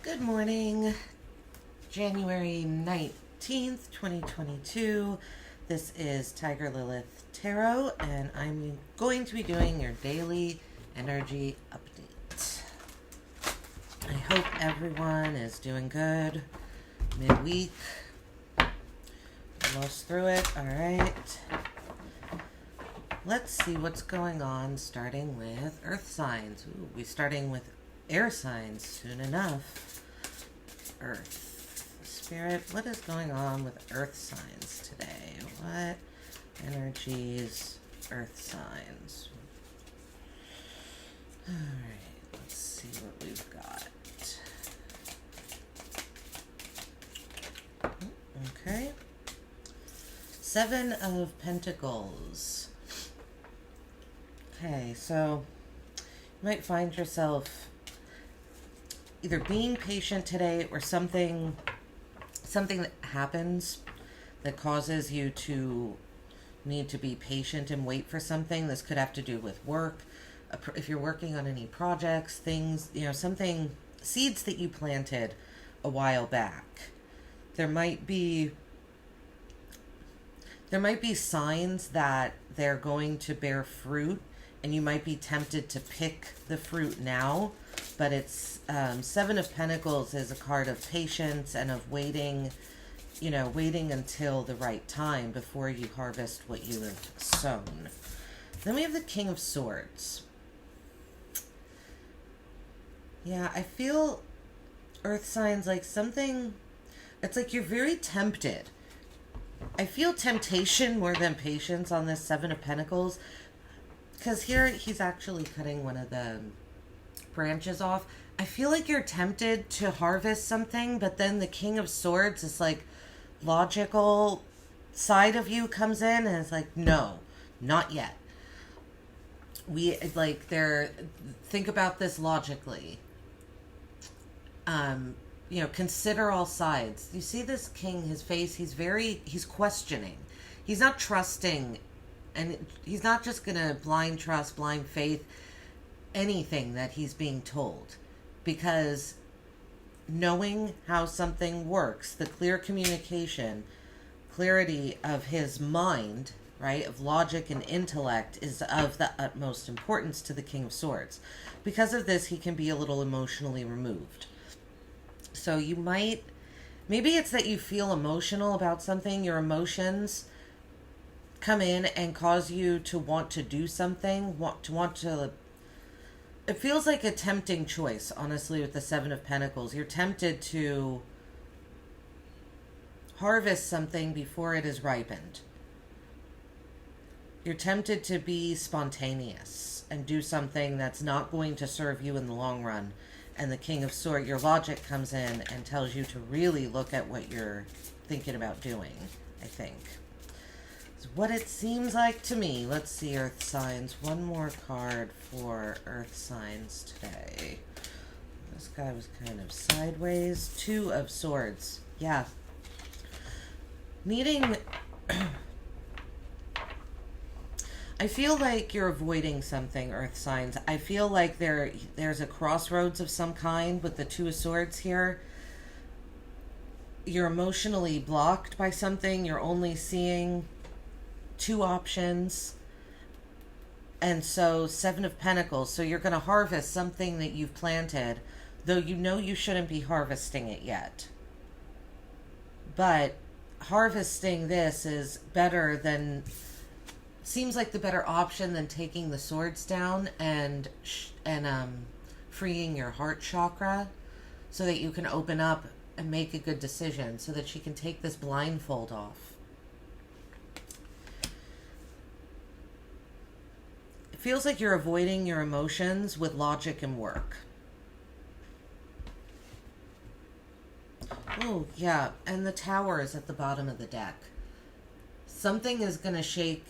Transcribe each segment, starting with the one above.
Good morning, January 19th, 2022. This is Tiger Lilith Tarot, and I'm going to be doing your daily energy update. I hope everyone is doing good midweek. Almost through it. All right. Let's see what's going on, starting with earth signs. Ooh, we're starting with air signs soon enough. Earth. Spirit, what is going on with earth signs today? What energies, earth signs? Alright, let's see what we've got. Okay. Seven of Pentacles. Okay, so you might find yourself either being patient today or something that happens that causes you to need to be patient and wait for something. This could have to do with work. If you're working on any projects, things, something, seeds that you planted a while back. There might be signs that they're going to bear fruit, and you might be tempted to pick the fruit now. But it's Seven of Pentacles is a card of patience and of waiting, waiting until the right time before you harvest what you have sown. Then we have the King of Swords. Yeah, I feel earth signs like something, it's like you're very tempted. I feel temptation more than patience on this Seven of Pentacles, because here he's actually cutting one of the branches off. I feel like you're tempted to harvest something, but then the King of Swords is like logical side of you comes in and it's like, no, not yet. Think about this logically. Consider all sides. You see this king, his face, he's questioning. He's not trusting, and he's not just gonna blind trust, blind faith anything that he's being told, because knowing how something works, the clear communication, clarity of his mind, right, of logic and intellect, is of the utmost importance to the King of Swords. Because of this, he can be a little emotionally removed. So maybe it's that you feel emotional about something. Your emotions come in and cause you to want to do something, it feels like a tempting choice, honestly, with the Seven of Pentacles. You're tempted to harvest something before it is ripened. You're tempted to be spontaneous and do something that's not going to serve you in the long run. And the King of Swords, your logic comes in and tells you to really look at what you're thinking about doing, I think. What it seems like to me. Let's see, earth signs. One more card for earth signs today. This guy was kind of sideways. Two of Swords. Yeah. Needing... I feel like you're avoiding something, earth signs. I feel like there's a crossroads of some kind with the Two of Swords here. You're emotionally blocked by something. You're only seeing two options. And so Seven of Pentacles, so you're going to harvest something that you've planted, though you know you shouldn't be harvesting it yet. But harvesting this is better than, seems like the better option than taking the swords down and freeing your heart chakra so that you can open up and make a good decision, so that you can take this blindfold off. Feels like you're avoiding your emotions with logic and work. Oh, yeah. And the Tower is at the bottom of the deck. Something is going to shake,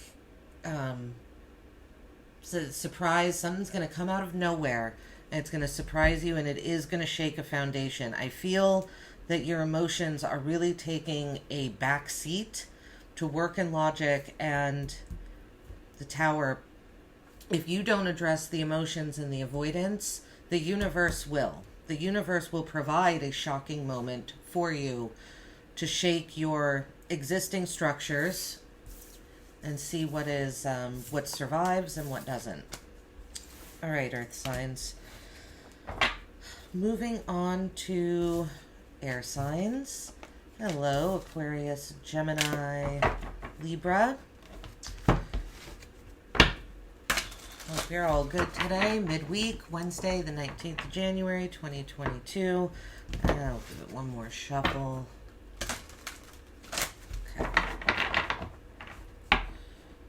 surprise. Something's going to come out of nowhere, and it's going to surprise you, and it is going to shake a foundation. I feel that your emotions are really taking a back seat to work and logic, and the Tower. If you don't address the emotions and the avoidance, the universe will. the universe will provide a shocking moment for you to shake your existing structures and see what survives and what doesn't. All right, Earth signs. Moving on to air signs. Hello, Aquarius, Gemini, Libra. Hope you're all good today. Midweek, Wednesday, the 19th of January, 2022. I'll give it one more shuffle. Okay.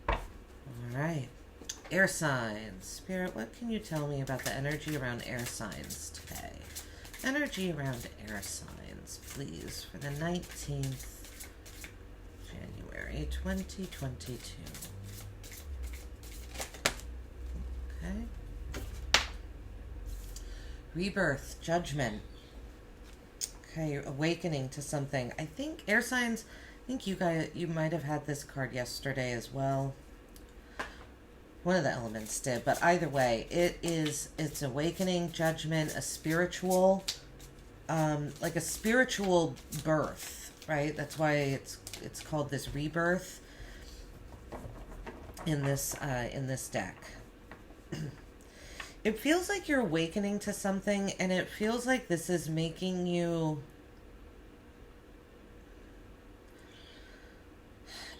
All right. Air signs. Spirit, what can you tell me about the energy around air signs today? Energy around air signs, please, for the 19th January 2022. Okay. Rebirth, judgment. Okay, awakening to something. I think air signs, you might have had this card yesterday as well. One of the elements did, but either way, it's awakening, judgment, a spiritual, like a spiritual birth, right? That's why it's called this rebirth in this deck. It feels like you're awakening to something, and it feels like this is making you...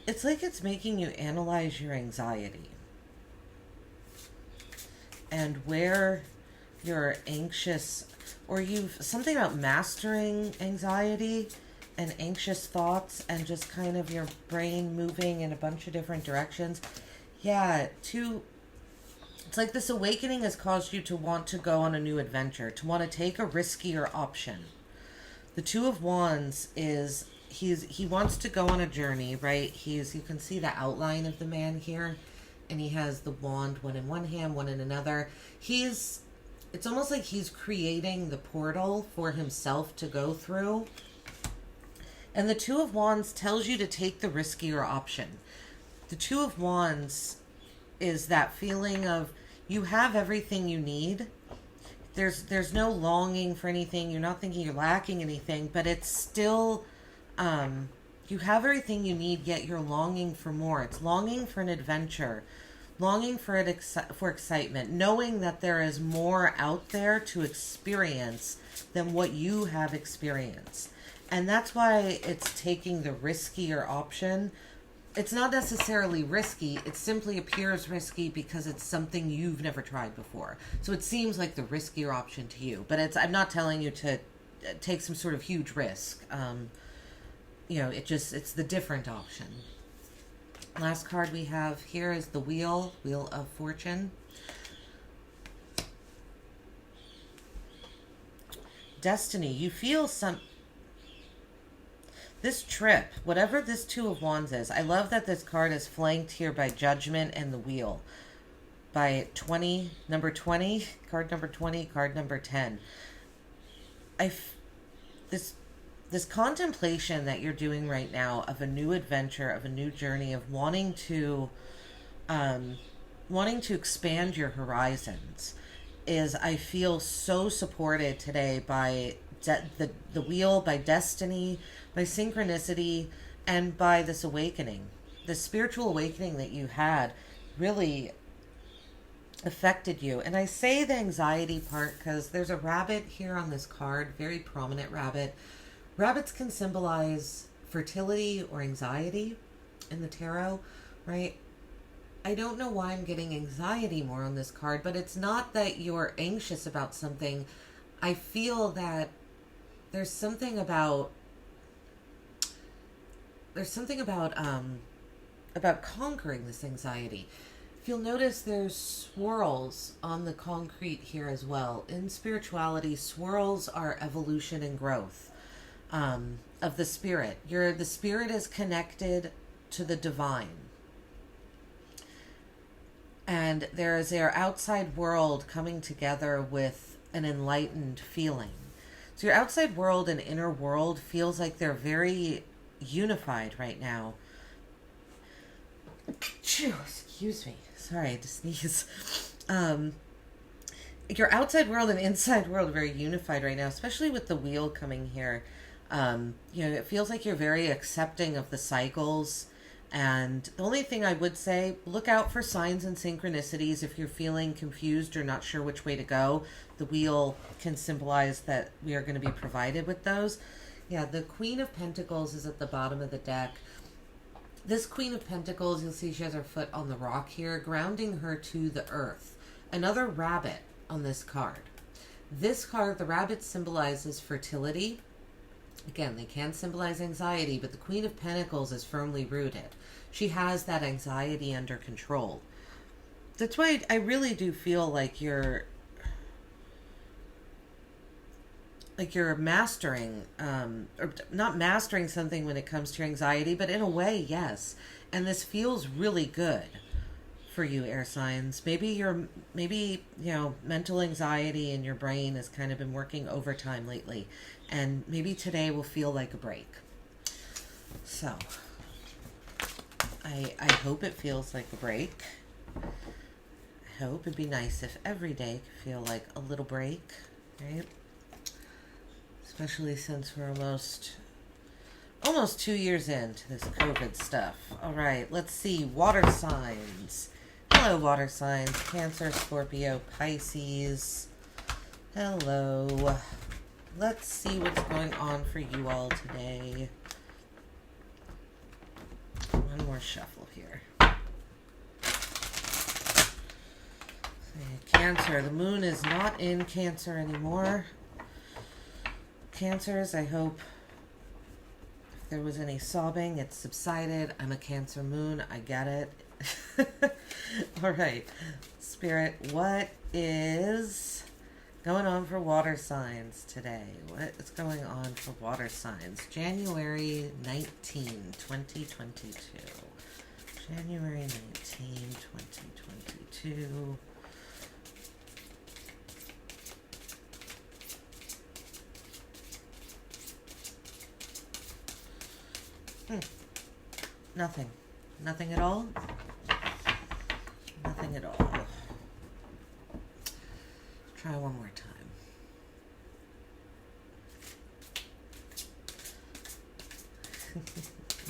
It's like it's making you analyze your anxiety. And where you're anxious, or you've something about mastering anxiety and anxious thoughts and just kind of your brain moving in a bunch of different directions. Yeah, it's like this awakening has caused you to want to go on a new adventure, to want to take a riskier option. The Two of Wands is, he wants to go on a journey, right? You can see the outline of the man here. And he has the wand, one in one hand, one in another. It's almost like he's creating the portal for himself to go through. And the Two of Wands tells you to take the riskier option. The Two of Wands is that feeling of you have everything you need. There's no longing for anything. You're not thinking you're lacking anything, but it's still... you have everything you need, yet you're longing for more. It's longing for an adventure, longing for excitement, knowing that there is more out there to experience than what you have experienced. And that's why it's taking the riskier option. It's not necessarily risky. It simply appears risky because it's something you've never tried before. So it seems like the riskier option to you. But I'm not telling you to take some sort of huge risk. It's the different option. Last card we have here is the Wheel of Fortune. Destiny. You feel this trip, whatever this Two of Wands is. I love that this card is flanked here by Judgment and the Wheel. By number 20, card number 20, card number 10. This contemplation that you're doing right now of a new adventure, of a new journey, of wanting to expand your horizons is, I feel, so supported today by the Wheel, by destiny, by synchronicity, and by this awakening. The spiritual awakening that you had really affected you. And I say the anxiety part because there's a rabbit here on this card, very prominent rabbit. Rabbits can symbolize fertility or anxiety in the tarot, right? I don't know why I'm getting anxiety more on this card, but it's not that you're anxious about something. I feel that there's something about conquering this anxiety. If you'll notice, there's swirls on the concrete here as well. In spirituality, swirls are evolution and growth. Of the spirit. The spirit is connected to the divine. And there is our outside world coming together with an enlightened feeling. So your outside world and inner world feels like they're very unified right now. Excuse me. Sorry, I had to sneeze. your outside world and inside world are very unified right now, especially with the wheel coming here. It feels like you're very accepting of the cycles. And the only thing I would say, look out for signs and synchronicities. If you're feeling confused or not sure which way to go, the wheel can symbolize that we are going to be provided with those. Yeah, the Queen of Pentacles is at the bottom of the deck. This Queen of Pentacles, you'll see she has her foot on the rock here, grounding her to the earth. Another rabbit on this card. This card, the rabbit, symbolizes fertility. Again, they can symbolize anxiety, but the Queen of Pentacles is firmly rooted. She has that anxiety under control. That's why I really do feel like you're mastering, or not mastering something when it comes to your anxiety, but in a way, yes. And this feels really good for you, air signs. Maybe mental anxiety in your brain has kind of been working overtime lately, and maybe today will feel like a break. So I hope it feels like a break. I hope it'd be nice if every day could feel like a little break, right? Especially since we're almost 2 years into this COVID stuff. All right, let's see. Water signs. Hello, water signs. Cancer, Scorpio, Pisces. Hello. Let's see what's going on for you all today. One more shuffle here. Cancer. The moon is not in Cancer anymore. Cancers, I hope if there was any sobbing, it's subsided. I'm a Cancer moon. I get it. All right. Spirit, what is going on for water signs today? What is going on for water signs? January 19, 2022. January 19, 2022. Nothing. Nothing at all? Nothing at all. Try one more time.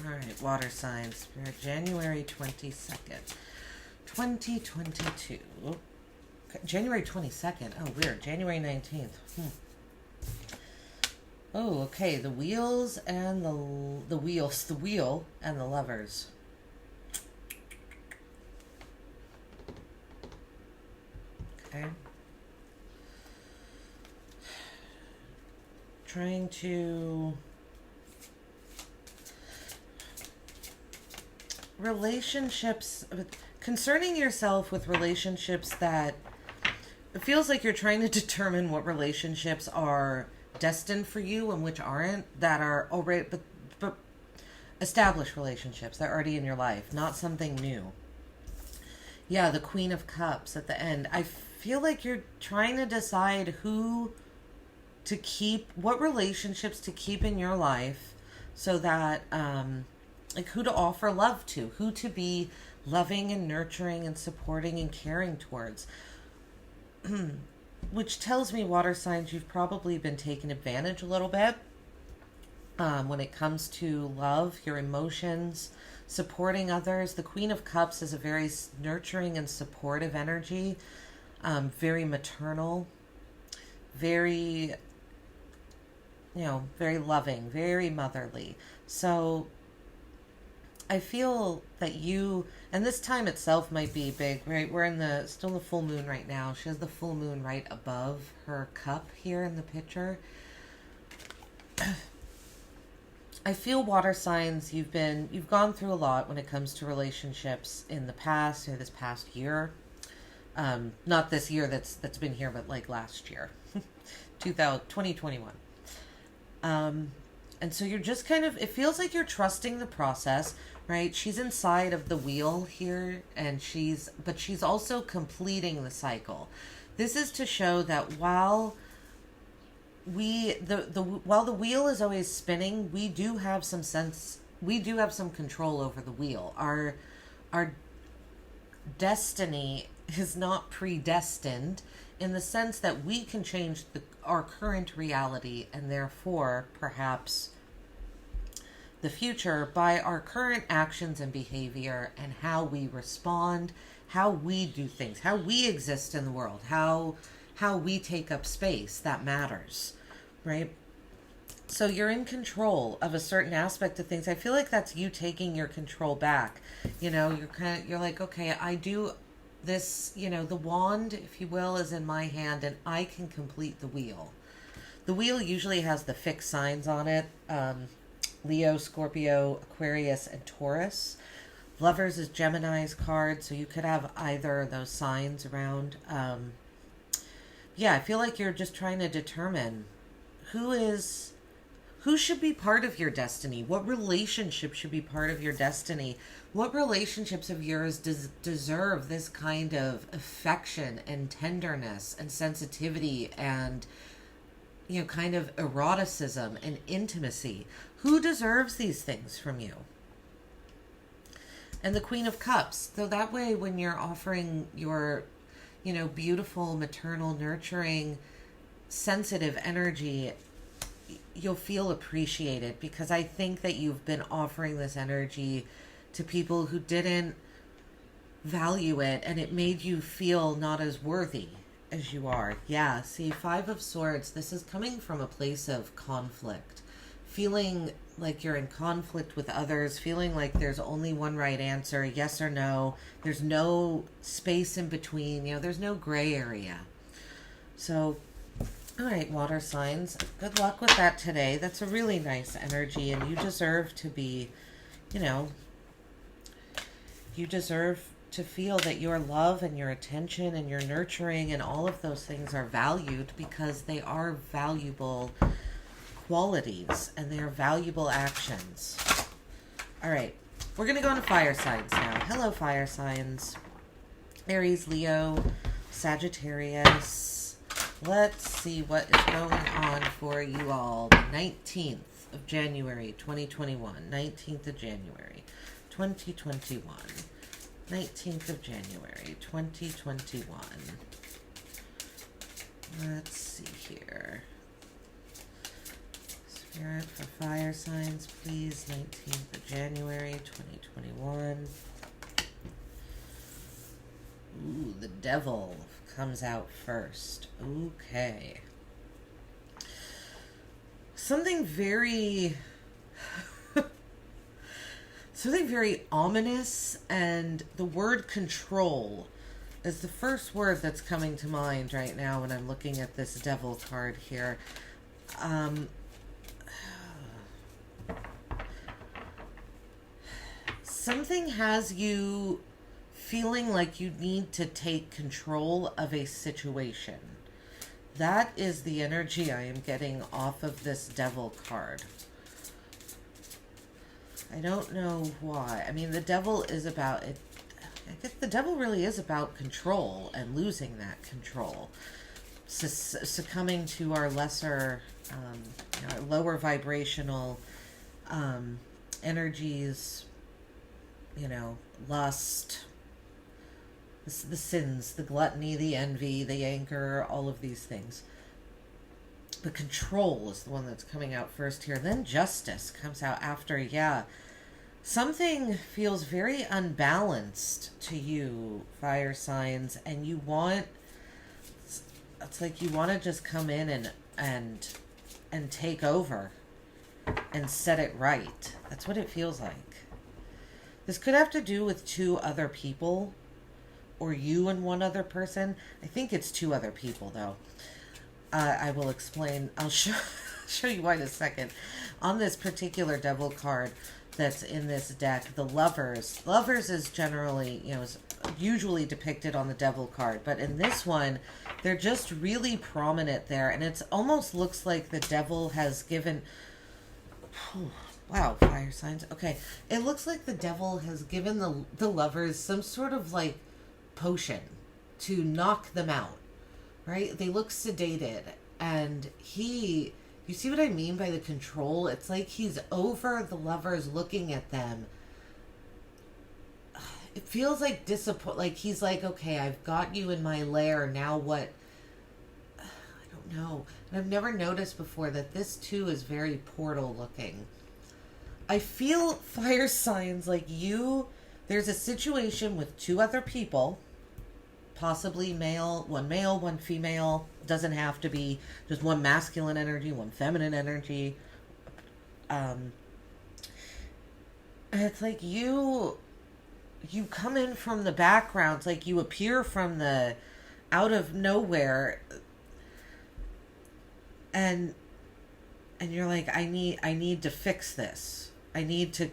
All right, water signs. January 22nd, 2022. January 22nd. Oh, weird. January 19th. Oh, okay. The wheels and the wheel and the lovers. Okay. Trying to relationships, concerning yourself with relationships that it feels like you're trying to determine what relationships are destined for you and which aren't, that are already but established relationships that are already in your life, not something new. Yeah, the Queen of Cups at the end. I feel like you're trying to decide who to keep, what relationships to keep in your life, so that like who to offer love to, who to be loving and nurturing and supporting and caring towards. Which tells me, water signs, you've probably been taken advantage a little bit when it comes to love, your emotions, supporting others. The Queen of Cups is a very nurturing and supportive energy, very maternal, very, very loving, very motherly. So I feel that you, and this time itself might be big, right? We're still in the full moon right now. She has the full moon right above her cup here in the picture. I feel, water signs, you've gone through a lot when it comes to relationships in the past, or this past year. Not this year that's been here, but like last year, 2021. And so you're just kind of, it feels like you're trusting the process, right? She's inside of the wheel here, and she's also completing the cycle. This is to show that while while the wheel is always spinning, we do have some control over the wheel. Our destiny is not predestined in the sense that we can change our current reality and therefore perhaps the future by our current actions and behavior and how we respond, how we do things, how we exist in the world, how we take up space. That matters, right? So you're in control of a certain aspect of things. I feel like that's you taking your control back. You're like, okay, I do this, the wand, if you will, is in my hand and I can complete the wheel. The wheel usually has the fixed signs on it. Leo, Scorpio, Aquarius, and Taurus. Lovers is Gemini's card, so you could have either of those signs around. I feel like you're just trying to determine who should be part of your destiny. What relationship should be part of your destiny? What relationships of yours deserve this kind of affection and tenderness and sensitivity and kind of eroticism and intimacy? Who deserves these things from you? And the Queen of Cups. So that way when you're offering your, beautiful, maternal, nurturing, sensitive energy, you'll feel appreciated, because I think that you've been offering this energy to people who didn't value it, and it made you feel not as worthy as you are. Yeah, see, Five of Swords, this is coming from a place of conflict. Feeling like you're in conflict with others, feeling like there's only one right answer, yes or no. There's no space in between, there's no gray area. So, all right, water signs, good luck with that today. That's a really nice energy, and you deserve to be, you deserve to feel that your love and your attention and your nurturing and all of those things are valued, because they are valuable qualities and they are valuable actions. All right, we're going to go into fire signs now. Hello, fire signs. Aries, Leo, Sagittarius. Let's see what is going on for you all. The 19th of January, 2021. 19th of January, 2021. 19th of January, 2021. Let's see here. Spirit for fire signs, please. 19th of January, 2021. Ooh, the Devil comes out first. Okay. Something very ominous, and the word control is the first word that's coming to mind right now when I'm looking at this Devil card here. Something has you feeling like you need to take control of a situation. That is the energy I am getting off of this Devil card. I don't know why. I mean, the Devil is about it. I guess the Devil really is about control and losing that control. Succumbing to our lesser, our lower vibrational energies, lust, the sins, the gluttony, the envy, the anger, all of these things. But control is the one that's coming out first here. Then justice comes out after. Yeah. Something feels very unbalanced to you, fire signs, and you want, it's like you want to just come in and take over and set it right. That's what it feels like. This could have to do with two other people, or you and one other person. I think it's two other people, though. I will explain. I'll show you why in a second. On this particular Devil card that's in this deck, the Lovers. Lovers is generally, is usually depicted on the Devil card. But in this one, they're just really prominent there. And it almost looks like the Devil has given... Wow, fire signs. Okay. It looks like the Devil has given the Lovers some sort of, potion to knock them out. Right? They look sedated, and you see what I mean by the control? It's like he's over the Lovers, looking at them it feels like like he's like, okay, I've got you in my lair, now what? I don't know. And I've never noticed before that this too is very portal looking. I feel fire signs like there's a situation with two other people, possibly male, one female. Doesn't have to be just one masculine energy, one feminine energy. And it's like you come in from the background. It's like you appear from the out of nowhere, and you're like, I need to fix this. I need to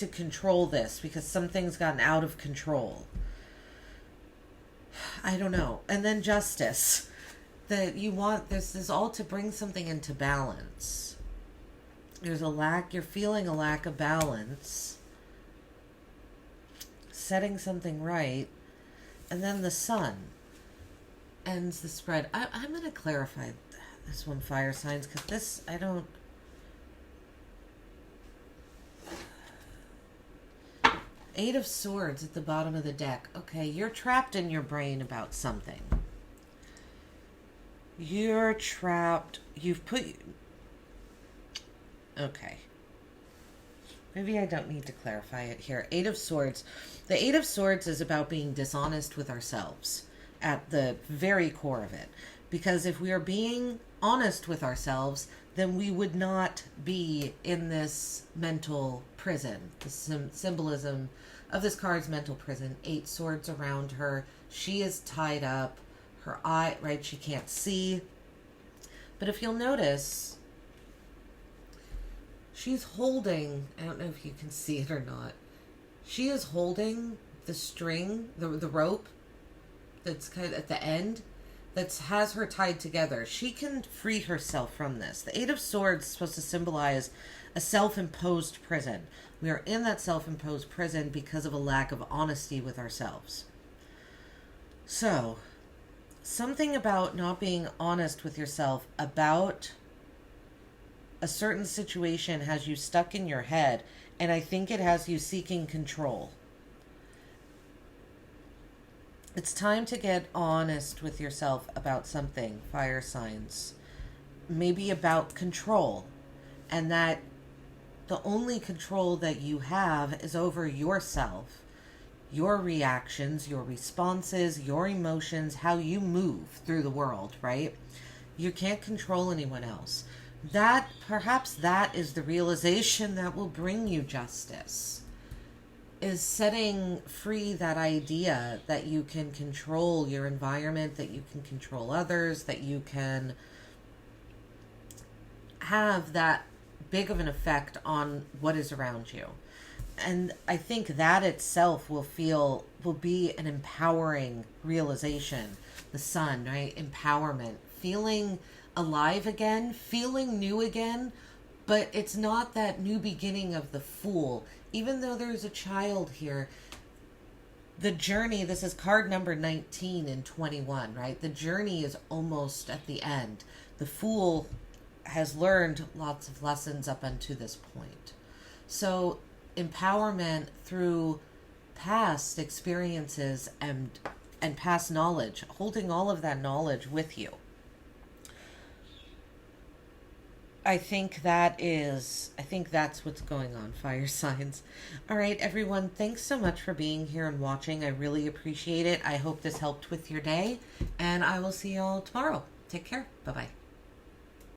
control this because something's gotten out of control. I don't know. And then justice, that you want this is all to bring something into balance. You're feeling a lack of balance, setting something right, and then the sun ends the spread. I'm going to clarify this one, fire signs, because this, I don't... Eight of Swords at the bottom of the deck. Okay, you're trapped in your brain about something. You're trapped. Okay. Maybe I don't need to clarify it here. Eight of Swords. The Eight of Swords is about being dishonest with ourselves at the very core of it. Because if we are being honest with ourselves, then we would not be in this mental prison. The symbolism of this card's mental prison. Eight swords around her. She is tied up. Her eye, right, she can't see. But if you'll notice, she's holding, I don't know if you can see it or not, she is holding the string, the rope that's kind of at the end, that has her tied together. She can free herself from this. The Eight of Swords is supposed to symbolize a self-imposed prison. We are in that self-imposed prison because of a lack of honesty with ourselves. So, something about not being honest with yourself about a certain situation has you stuck in your head, and I think it has you seeking control. It's time to get honest with yourself about something, fire signs. Maybe about control. And that the only control that you have is over yourself. Your reactions, your responses, your emotions, how you move through the world, right? You can't control anyone else. Perhaps that is the realization that will bring you justice. Is setting free that idea that you can control your environment, that you can control others, that you can have that big of an effect on what is around you. And I think that itself will be an empowering realization. The sun, right? Empowerment. Feeling alive again, feeling new again, but it's not that new beginning of the Fool. Even though there's a child here, the journey, this is card number 19 in 21, right? The journey is almost at the end. The Fool has learned lots of lessons up until this point. So empowerment through past experiences and past knowledge, holding all of that knowledge with you. I think that's what's going on, fire signs. All right, everyone, thanks so much for being here and watching. I really appreciate it. I hope this helped with your day, and I will see you all tomorrow. Take care. Bye-bye.